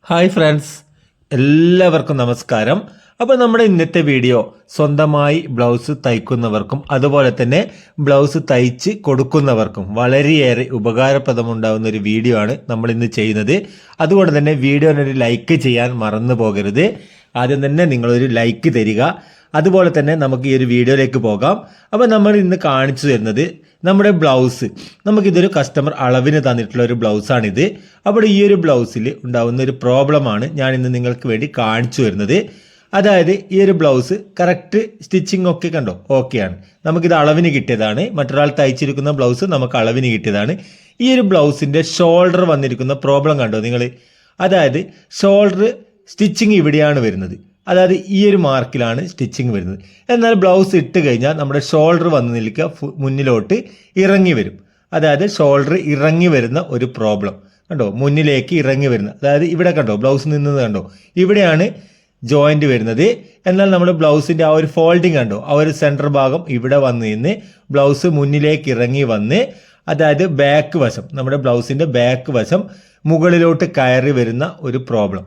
Hi friends, എല്ലാവർക്കും നമസ്കാരം. അപ്പോൾ നമ്മുടെ ഇന്നത്തെ വീഡിയോ സ്വന്തമായി ബ്ലൗസ് തയ്ക്കുന്നവർക്കും അതുപോലെ തന്നെ ബ്ലൗസ് തയ്ച്ച് കൊടുക്കുന്നവർക്കും വളരെയേറെ ഉപകാരപ്രദമുണ്ടാകുന്ന ഒരു വീഡിയോ ആണ് നമ്മൾ ഇന്ന് ചെയ്യുന്നത്. അതുകൊണ്ട് തന്നെ വീഡിയോനൊരു ലൈക്ക് ചെയ്യാൻ മറന്നു പോകരുത്. ആദ്യം തന്നെ നിങ്ങളൊരു ലൈക്ക് തരിക. അതുപോലെ തന്നെ നമുക്ക് ഈ ഒരു വീഡിയോയിലേക്ക് പോകാം. അപ്പോൾ നമ്മൾ ഇന്ന് കാണിച്ചു തരുന്നത് നമ്മുടെ ബ്ലൗസ്, നമുക്കിതൊരു കസ്റ്റമർ അളവിന് തന്നിട്ടുള്ള ഒരു ബ്ലൗസാണിത്. അപ്പോൾ ഈ ഒരു ബ്ലൗസിൽ ഉണ്ടാകുന്ന ഒരു പ്രോബ്ലമാണ് ഞാൻ ഇന്ന് നിങ്ങൾക്ക് വേണ്ടി കാണിച്ചു തരുന്നത്. അതായത് ഈ ഒരു ബ്ലൗസ് കറക്റ്റ് സ്റ്റിച്ചിങ് ഒക്കെ കണ്ടോ, ഓക്കെയാണ്. നമുക്കിത് അളവിന് കിട്ടിയതാണ്. മറ്റൊരാൾ തയ്ച്ചിരിക്കുന്ന ബ്ലൗസ് നമുക്ക് അളവിന് കിട്ടിയതാണ്. ഈ ഒരു ബ്ലൗസിൻ്റെ ഷോൾഡർ വന്നിരിക്കുന്ന പ്രോബ്ലം കണ്ടോ നിങ്ങൾ. അതായത് ഷോൾഡർ സ്റ്റിച്ചിങ് ഇവിടെയാണ് വരുന്നത്. അതായത് ഈ ഒരു മാർക്കിലാണ് സ്റ്റിച്ചിങ് വരുന്നത്. എന്നാൽ ബ്ലൗസ് ഇട്ട് കഴിഞ്ഞാൽ നമ്മുടെ ഷോൾഡർ വന്ന് നിൽക്കുക മുന്നിലോട്ട് ഇറങ്ങി വരും. അതായത് ഷോൾഡർ ഇറങ്ങി വരുന്ന ഒരു പ്രോബ്ലം കണ്ടോ, മുന്നിലേക്ക് ഇറങ്ങി വരുന്ന. അതായത് ഇവിടെ കണ്ടോ ബ്ലൗസ് നിന്നത് കണ്ടോ, ഇവിടെയാണ് ജോയിന്റ് വരുന്നത്. എന്നാൽ നമ്മുടെ ബ്ലൗസിൻ്റെ ആ ഒരു ഫോൾഡിങ് കണ്ടോ, ആ ഒരു സെൻറ്റർ ഭാഗം ഇവിടെ വന്ന് നിന്ന് ബ്ലൗസ് മുന്നിലേക്ക് ഇറങ്ങി വന്ന്, അതായത് ബാക്ക് വശം, നമ്മുടെ ബ്ലൗസിൻ്റെ ബാക്ക് വശം മുകളിലോട്ട് കയറി വരുന്ന ഒരു പ്രോബ്ലം.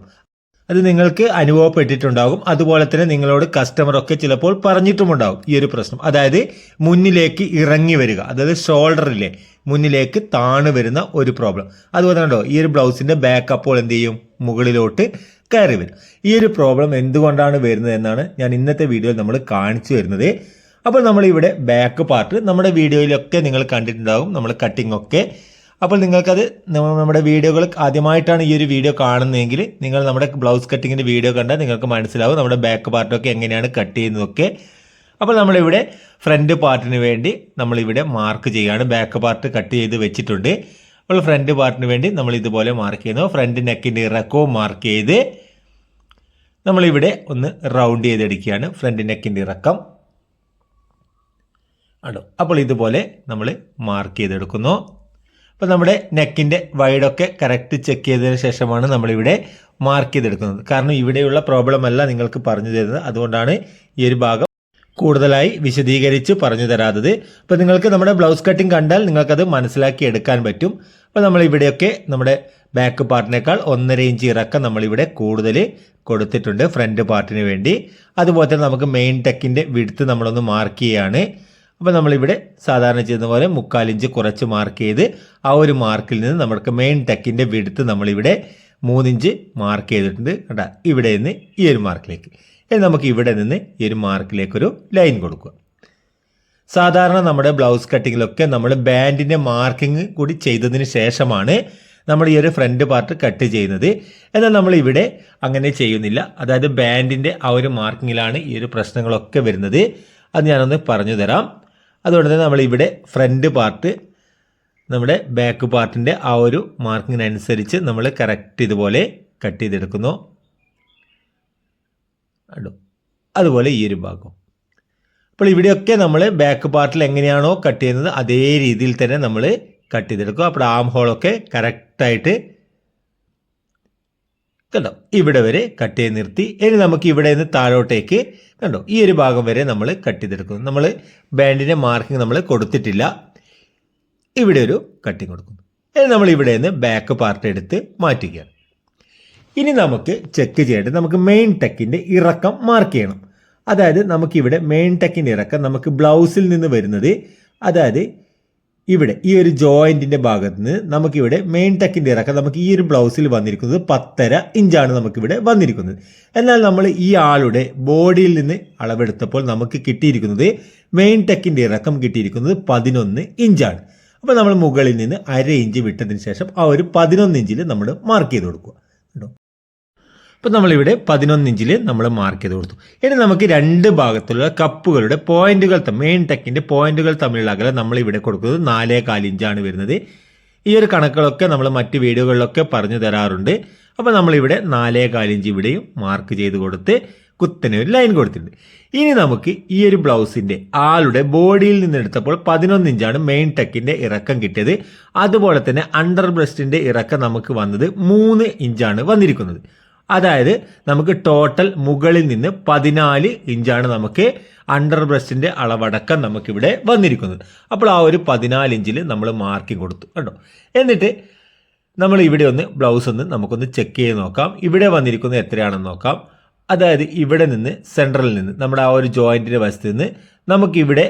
അത് നിങ്ങൾക്ക് അനുഭവപ്പെട്ടിട്ടുണ്ടാകും. അതുപോലെ തന്നെ നിങ്ങളോട് കസ്റ്റമറൊക്കെ ചിലപ്പോൾ പറഞ്ഞിട്ടുമുണ്ടാകും ഈ ഒരു പ്രശ്നം. അതായത് മുന്നിലേക്ക് ഇറങ്ങി വരിക, അതായത് ഷോൾഡറിലെ മുന്നിലേക്ക് താണു വരുന്ന ഒരു പ്രോബ്ലം. അതുപോലെ കണ്ടോ ഈ ഒരു ബ്ലൗസിൻ്റെ ബാക്ക് അപ്പോൾ എന്ത് ചെയ്യും, മുകളിലോട്ട് കയറി വരും. ഈ ഒരു പ്രോബ്ലം എന്തുകൊണ്ടാണ് വരുന്നത് എന്നാണ് ഞാൻ ഇന്നത്തെ വീഡിയോയിൽ നമ്മൾ കാണിച്ചു വരുന്നത്. അപ്പോൾ നമ്മളിവിടെ ബാക്ക് പാർട്ട് നമ്മുടെ വീഡിയോയിലൊക്കെ നിങ്ങൾ കണ്ടിട്ടുണ്ടാകും, നമ്മൾ കട്ടിംഗ് ഒക്കെ. അപ്പോൾ നിങ്ങൾക്കത് നമ്മുടെ വീഡിയോകൾ ആദ്യമായിട്ടാണ് ഈ ഒരു വീഡിയോ കാണുന്നതെങ്കിൽ നിങ്ങൾ നമ്മുടെ ബ്ലൗസ് കട്ടിങ്ങിൻ്റെ വീഡിയോ കണ്ടാൽ നിങ്ങൾക്ക് മനസ്സിലാവും നമ്മുടെ ബാക്ക് പാർട്ടൊക്കെ എങ്ങനെയാണ് കട്ട് ചെയ്യുന്നതൊക്കെ. അപ്പോൾ നമ്മളിവിടെ ഫ്രണ്ട് പാർട്ടിന് വേണ്ടി നമ്മളിവിടെ മാർക്ക് ചെയ്യുകയാണ്. ബാക്ക് പാർട്ട് കട്ട് ചെയ്ത് വെച്ചിട്ടുണ്ട്. അപ്പോൾ ഫ്രണ്ട് പാർട്ടിന് വേണ്ടി നമ്മൾ ഇതുപോലെ മാർക്ക് ചെയ്യുന്നു. ഫ്രണ്ട് നെക്കിൻ്റെ ഇറക്കവും മാർക്ക് ചെയ്ത് നമ്മളിവിടെ ഒന്ന് റൗണ്ട് ചെയ്തെടുക്കുകയാണ് ഫ്രണ്ട് നെക്കിൻ്റെ ഇറക്കം ആണോ. അപ്പോൾ ഇതുപോലെ നമ്മൾ മാർക്ക് ചെയ്തെടുക്കുന്നു. അപ്പോൾ നമ്മുടെ നെക്കിൻ്റെ വൈഡൊക്കെ കറക്റ്റ് ചെക്ക് ചെയ്തതിന് ശേഷമാണ് നമ്മളിവിടെ മാർക്ക് ചെയ്തെടുക്കുന്നത്. കാരണം ഇവിടെയുള്ള പ്രോബ്ലം അല്ല നിങ്ങൾക്ക് പറഞ്ഞു തരുന്നത്, അതുകൊണ്ടാണ് ഈ ഒരു ഭാഗം കൂടുതലായി വിശദീകരിച്ച് പറഞ്ഞു തരാത്തത്. അപ്പോൾ നിങ്ങൾക്ക് നമ്മുടെ ബ്ലൗസ് കട്ടിങ് കണ്ടാൽ നിങ്ങൾക്കത് മനസ്സിലാക്കി എടുക്കാൻ പറ്റും. അപ്പോൾ നമ്മളിവിടെയൊക്കെ നമ്മുടെ ബാക്ക് പാർട്ടിനേക്കാൾ 1.5 ഇഞ്ച് ഇറക്കം നമ്മളിവിടെ കൂടുതൽ കൊടുത്തിട്ടുണ്ട് ഫ്രണ്ട് പാർട്ടിന് വേണ്ടി. അതുപോലെ തന്നെ നമുക്ക് മെയിൻ ടെക്കിൻ്റെ വിഡ്ത്ത് നമ്മളൊന്ന് മാർക്ക് ചെയ്യുകയാണ്. അപ്പോൾ നമ്മളിവിടെ സാധാരണ ചെയ്യുന്ന പോലെ 3/4 ഇഞ്ച് കുറച്ച് മാർക്ക് ചെയ്ത് ആ ഒരു മാർക്കിൽ നിന്ന് നമുക്ക് മെയിൻ ടെക്കിൻ്റെ വിഡ്ത്ത് നമ്മളിവിടെ 3 ഇഞ്ച് മാർക്ക് ചെയ്തിട്ടുണ്ട് കേട്ടോ. ഇവിടെ നിന്ന് ഈ ഒരു മാർക്കിലേക്ക്, ഇനി നമുക്ക് ഇവിടെ നിന്ന് ഈ ഒരു മാർക്കിലേക്കൊരു ലൈൻ കൊടുക്കുക. സാധാരണ നമ്മുടെ ബ്ലൗസ് കട്ടിങ്ങിലൊക്കെ നമ്മൾ ബാൻഡിൻ്റെ മാർക്കിങ് കൂടി ചെയ്തതിന് ശേഷമാണ് നമ്മൾ ഈ ഒരു ഫ്രണ്ട് പാർട്ട് കട്ട് ചെയ്യുന്നത്. എന്നാൽ നമ്മളിവിടെ അങ്ങനെ ചെയ്യുന്നില്ല. അതായത് ബാൻഡിൻ്റെ ആ ഒരു മാർക്കിങ്ങിലാണ് ഈ ഒരു പ്രശ്നങ്ങളൊക്കെ വരുന്നത്. അത് ഞാനൊന്ന് പറഞ്ഞു തരാം. അതുകൊണ്ട് തന്നെ നമ്മളിവിടെ ഫ്രണ്ട് പാർട്ട് നമ്മുടെ ബാക്ക് പാർട്ടിൻ്റെ ആ ഒരു മാർക്കിങ്ങിനനുസരിച്ച് നമ്മൾ കറക്റ്റ് ഇതുപോലെ കട്ട് ചെയ്തെടുക്കുന്നു. അതുപോലെ ഈ ഒരു ഭാഗം. അപ്പോൾ ഇവിടെയൊക്കെ നമ്മൾ ബാക്ക് പാർട്ടിൽ എങ്ങനെയാണോ കട്ട് ചെയ്യുന്നത് അതേ രീതിയിൽ തന്നെ നമ്മൾ കട്ട് ചെയ്തെടുക്കും. അപ്പോൾ ആം ഹോളൊക്കെ കറക്റ്റായിട്ട് കണ്ടോ ഇവിടെ വരെ കട്ട് ചെയ്ത് നിർത്തി. ഇനി നമുക്ക് ഇവിടെ നിന്ന് താഴോട്ടേക്ക് കണ്ടോ ഈ ഒരു ഭാഗം വരെ നമ്മൾ കട്ട് ചെയ്തെടുക്കുന്നു. നമ്മൾ ബാൻഡിൻ്റെ മാർക്കിംഗ് നമ്മൾ കൊടുത്തിട്ടില്ല. ഇവിടെ ഒരു കട്ടിങ് കൊടുക്കുന്നു. ഇനി നമ്മൾ ഇവിടെ നിന്ന് ബാക്ക് പാർട്ട് എടുത്ത് മാറ്റുകയാണ്. ഇനി നമുക്ക് ചെക്ക് ചെയ്യേണ്ടത് നമുക്ക് മെയിൻ ടെക്കിൻ്റെ ഇറക്കം മാർക്ക് ചെയ്യണം. അതായത് നമുക്കിവിടെ മെയിൻ ടെക്കിൻ്റെ ഇറക്കം നമുക്ക് ബ്ലൗസിൽ നിന്ന് വരുന്നത്, അതായത് ഇവിടെ ഈ ഒരു ജോയിൻറ്റിൻ്റെ ഭാഗത്ത് നിന്ന് നമുക്കിവിടെ മെയിൻ ടെക്കിൻ്റെ ഇറക്കം നമുക്ക് ഈ ഒരു ബ്ലൗസിൽ വന്നിരിക്കുന്നത് 10.5 ഇഞ്ചാണ് നമുക്കിവിടെ വന്നിരിക്കുന്നത്. എന്നാൽ നമ്മൾ ഈ ആളുടെ ബോഡിയിൽ നിന്ന് അളവെടുത്തപ്പോൾ നമുക്ക് കിട്ടിയിരിക്കുന്നത് മെയിൻ ടെക്കിൻ്റെ ഇറക്കം കിട്ടിയിരിക്കുന്നത് 11 ഇഞ്ചാണ്. അപ്പോൾ നമ്മൾ മുകളിൽ നിന്ന് 1/2 ഇഞ്ച് വിട്ടതിന് ശേഷം ആ ഒരു 11 ഇഞ്ചിൽ നമ്മൾ മാർക്ക് ചെയ്ത് കൊടുക്കുക കേട്ടോ. അപ്പോൾ നമ്മളിവിടെ 11 ഇഞ്ചിൽ നമ്മൾ മാർക്ക് ചെയ്ത് കൊടുത്തു. ഇനി നമുക്ക് രണ്ട് ഭാഗത്തുള്ള കപ്പുകളുടെ പോയിന്റുകൾ, മെയിൻ ടെക്കിൻ്റെ പോയിന്റുകൾ തമ്മിലുള്ള അകലം നമ്മളിവിടെ കൊടുക്കുന്നത് 4.25 ഇഞ്ചാണ് വരുന്നത്. ഈ ഒരു കണക്കുകളൊക്കെ നമ്മൾ മറ്റ് വീഡിയോകളിലൊക്കെ പറഞ്ഞു തരാറുണ്ട്. അപ്പോൾ നമ്മളിവിടെ 4.25 ഇഞ്ച് ഇവിടെയും മാർക്ക് ചെയ്ത് കൊടുത്ത് കുത്തനെ ഒരു ലൈൻ കൊടുത്തിട്ടുണ്ട്. ഇനി നമുക്ക് ഈ ഒരു ബ്ലൗസിൻ്റെ ആളുടെ ബോഡിയിൽ നിന്ന് എടുത്തപ്പോൾ 11 ഇഞ്ചാണ് മെയിൻ ടെക്കിൻ്റെ ഇറക്കം കിട്ടിയത്. അതുപോലെ തന്നെ അണ്ടർ ബ്രസ്റ്റിൻ്റെ ഇറക്കം നമുക്ക് വന്നത് 3 ഇഞ്ചാണ് വന്നിരിക്കുന്നത്. അതായത് നമുക്ക് ടോട്ടൽ മുകളിൽ നിന്ന് 14 ഇഞ്ചാണ് നമുക്ക് അണ്ടർ ബ്രസ്റ്റിൻ്റെ അളവടക്കം നമുക്കിവിടെ വന്നിരിക്കുന്നത്. അപ്പോൾ ആ ഒരു 14 ഇഞ്ചിൽ നമ്മൾ മാർക്കിംഗ് കൊടുത്തു കേട്ടോ. എന്നിട്ട് നമ്മൾ ഇവിടെ ഒന്ന് ബ്ലൗസ് ഒന്ന് നമുക്കൊന്ന് ചെക്ക് ചെയ്ത് നോക്കാം. ഇവിടെ വന്നിരിക്കുന്നത് എത്രയാണെന്ന് നോക്കാം. അതായത് ഇവിടെ നിന്ന് സെൻട്രലിൽ നിന്ന് നമ്മുടെ ആ ഒരു ജോയിന്റിന്റെ വശത്ത് നിന്ന് നമുക്കിവിടെ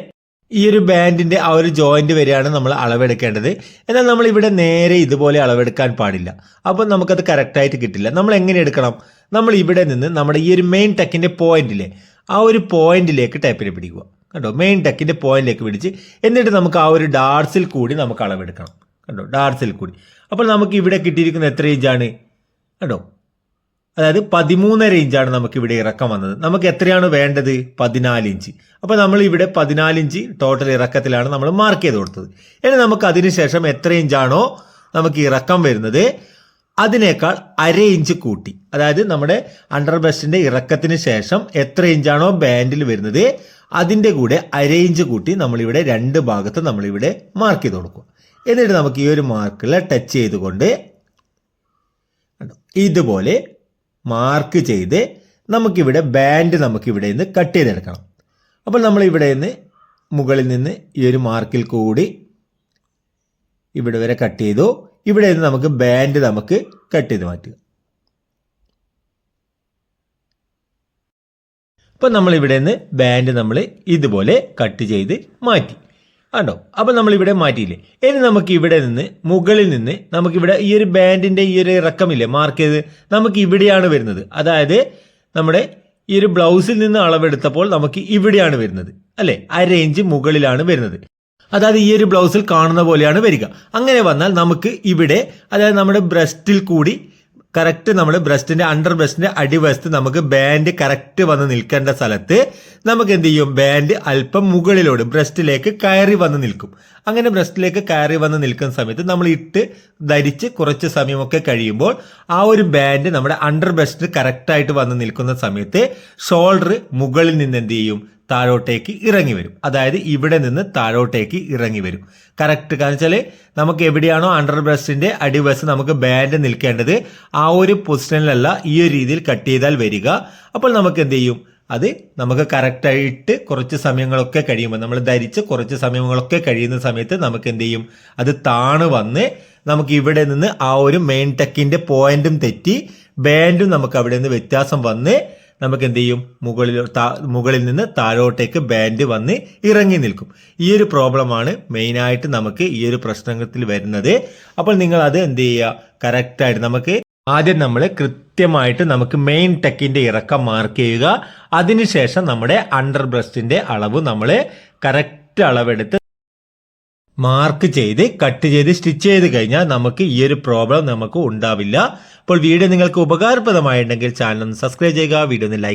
ഈ ഒരു ബാൻഡിന്റെ ആ ഒരു ജോയിന്റ് വരെയാണ് നമ്മൾ അളവെടുക്കേണ്ടത്. എന്നാൽ നമ്മൾ ഇവിടെ നേരെ ഇതുപോലെ അളവെടുക്കാൻ പാടില്ല. അപ്പോൾ നമുക്കത് കറക്റ്റായിട്ട് കിട്ടില്ല. നമ്മൾ എങ്ങനെ എടുക്കണം? നമ്മൾ ഇവിടെ നിന്ന് നമ്മുടെ ഈ ഒരു മെയിൻ ടെക്കിന്റെ പോയിന്റിലെ ആ ഒരു പോയിന്റിലേക്ക് ടേപ്പിനെ പിടിക്കുക. കണ്ടോ, മെയിൻ ടെക്കിന്റെ പോയിന്റിലേക്ക് പിടിച്ച് എന്നിട്ട് നമുക്ക് ആ ഒരു ഡാർസിൽ കൂടി നമുക്ക് അളവെടുക്കണം. കണ്ടോ, ഡാർസിൽ കൂടി. അപ്പോൾ നമുക്ക് ഇവിടെ കിട്ടിയിരിക്കുന്ന എത്ര ഇഞ്ചാണ്? കണ്ടോ, അതായത് 13.5 ഇഞ്ചാണ് നമുക്ക് ഇവിടെ ഇറക്കം വന്നത്. നമുക്ക് എത്രയാണ് വേണ്ടത്? 14 ഇഞ്ച്. അപ്പോൾ നമ്മൾ ഇവിടെ 14 ഇഞ്ച് ടോട്ടൽ ഇറക്കത്തിലാണ് നമ്മൾ മാർക്ക് ചെയ്ത് കൊടുത്തത്. ഇനി നമുക്ക് അതിനുശേഷം എത്ര ഇഞ്ചാണോ നമുക്ക് ഇറക്കം വരുന്നത് അതിനേക്കാൾ 1/2 ഇഞ്ച് കൂട്ടി, അതായത് നമ്മുടെ അണ്ടർ ബ്രസ്റ്റിന്റെ ഇറക്കത്തിന് ശേഷം എത്ര ഇഞ്ചാണോ ബാൻഡിൽ വരുന്നത് അതിന്റെ കൂടെ 1/2 ഇഞ്ച് കൂട്ടി നമ്മളിവിടെ രണ്ട് ഭാഗത്ത് നമ്മളിവിടെ മാർക്ക് ചെയ്ത് കൊടുക്കും. എന്നിട്ട് നമുക്ക് ഈ ഒരു മാർക്കിൽ ടച്ച് ചെയ്തുകൊണ്ട് ഇതുപോലെ മാർക്ക് ചെയ്ത് നമുക്കിവിടെ ബാൻഡ് നമുക്കിവിടെ നിന്ന് കട്ട് ചെയ്തെടുക്കണം. അപ്പോൾ നമ്മൾ ഇവിടെ നിന്ന് മുകളിൽ നിന്ന് ഈ ഒരു മാർക്കിൽ കൂടി ഇവിടെ വരെ കട്ട് ചെയ്തു. ഇവിടെ നിന്ന് നമുക്ക് ബാൻഡ് നമുക്ക് കട്ട് ചെയ്ത് മാറ്റുക. അപ്പോൾ നമ്മൾ ഇവിടെ നിന്ന് ബാൻഡ് നമ്മൾ ഇതുപോലെ കട്ട് ചെയ്ത് മാറ്റി. ആണോ? അപ്പോൾ നമ്മളിവിടെ മാറ്റിയില്ലേ. ഇനി നമുക്ക് ഇവിടെ നിന്ന് മുകളിൽ നിന്ന് നമുക്കിവിടെ ഈ ഒരു ബാൻഡിന്റെ ഈ ഒരു ഇറക്കമില്ലേ മാർക്ക് ചെയ്ത് നമുക്ക് ഇവിടെയാണ് വരുന്നത്. അതായത് നമ്മുടെ ഈ ഒരു ബ്ലൗസിൽ നിന്ന് അളവെടുത്തപ്പോൾ നമുക്ക് ഇവിടെയാണ് വരുന്നത് അല്ലേ, 1/2 ഇഞ്ച് മുകളിലാണ് വരുന്നത്. അതായത് ഈ ഒരു ബ്ലൗസിൽ കാണുന്ന പോലെയാണ് വരിക. അങ്ങനെ വന്നാൽ നമുക്ക് ഇവിടെ അതായത് നമ്മുടെ ബ്രസ്റ്റിൽ കൂടി കറക്റ്റ് നമ്മുടെ ബ്രസ്റ്റിന്റെ അണ്ടർ ബ്രസ്റ്റിന്റെ അടിവശത്ത് നമുക്ക് ബാൻഡ് കറക്റ്റ് വന്ന് നിൽക്കേണ്ട സ്ഥലത്ത് നമുക്ക് എന്ത് ചെയ്യും, ബാൻഡ് അല്പം മുകളിലോട്ട് ബ്രസ്റ്റിലേക്ക് കയറി വന്ന് നിൽക്കും. അങ്ങനെ ബ്രസ്റ്റിലേക്ക് കയറി വന്ന് നിൽക്കുന്ന സമയത്ത് നമ്മൾ ഇട്ട് ധരിച്ച് കുറച്ച് സമയമൊക്കെ കഴിയുമ്പോൾ ആ ഒരു ബാൻഡ് നമ്മുടെ അണ്ടർ ബ്രസ്റ്റിന് കറക്റ്റായിട്ട് വന്ന് നിൽക്കുന്ന സമയത്ത് ഷോൾഡർ മുകളിൽ നിന്ന് എന്ത് ചെയ്യും, താഴോട്ടേക്ക് ഇറങ്ങി വരും. അതായത് ഇവിടെ നിന്ന് താഴോട്ടേക്ക് ഇറങ്ങി വരും കറക്റ്റ്. കാരണം വെച്ചാൽ നമുക്ക് എവിടെയാണോ അണ്ടർ ബ്രസ്റ്റിന്റെ അടിവശം നമുക്ക് ബാൻഡ് നിൽക്കേണ്ടത് ആ ഒരു പൊസിഷനിലല്ല ഈ ഒരു രീതിയിൽ കട്ട് ചെയ്താൽ വരിക. അപ്പോൾ നമുക്ക് എന്ത് ചെയ്യും, അത് നമുക്ക് കറക്റ്റായിട്ട് കുറച്ച് സമയങ്ങളൊക്കെ കഴിയുമ്പോൾ നമ്മൾ ധരിച്ച് കുറച്ച് സമയങ്ങളൊക്കെ കഴിയുന്ന സമയത്ത് നമുക്ക് എന്ത് ചെയ്യും, അത് താണ് വന്ന് നമുക്ക് ഇവിടെ നിന്ന് ആ ഒരു മെയിൻ ടെക്കിന്റെ പോയിന്റും തെറ്റി ബാൻഡും നമുക്ക് അവിടെ നിന്ന് വ്യത്യാസം വന്ന് നമുക്ക് എന്ത് ചെയ്യും, മുകളിൽ നിന്ന് താഴോട്ടേക്ക് ബാൻഡ് വന്ന് ഇറങ്ങി നിൽക്കും. ഈ ഒരു പ്രോബ്ലമാണ് മെയിനായിട്ട് നമുക്ക് ഈ ഒരു പ്രശ്നത്തിൽ വരുന്നത്. അപ്പോൾ നിങ്ങൾ അത് എന്ത് ചെയ്യുക, കറക്റ്റായിട്ട് നമുക്ക് ആദ്യം നമ്മൾ കൃത്യമായിട്ട് നമുക്ക് മെയിൻ ടെക്കിന്റെ ഇറക്കം മാർക്ക് ചെയ്യുക. അതിനുശേഷം നമ്മുടെ അണ്ടർ ബ്രസ്റ്റിന്റെ അളവ് നമ്മൾ കറക്റ്റ് അളവെടുത്ത് മാർക്ക് ചെയ്ത് കട്ട് ചെയ്ത് സ്റ്റിച്ച് ചെയ്ത് കഴിഞ്ഞാൽ നമുക്ക് ഈ ഒരു പ്രോബ്ലം നമുക്ക് ഉണ്ടാവില്ല. അപ്പോൾ വീഡിയോ നിങ്ങൾക്ക് ഉപകാരപ്രദമായിട്ടുണ്ടെങ്കിൽ ചാനൽ ഒന്ന് സബ്സ്ക്രൈബ് ചെയ്യുക, വീഡിയോ ഒന്ന് ലൈക്ക്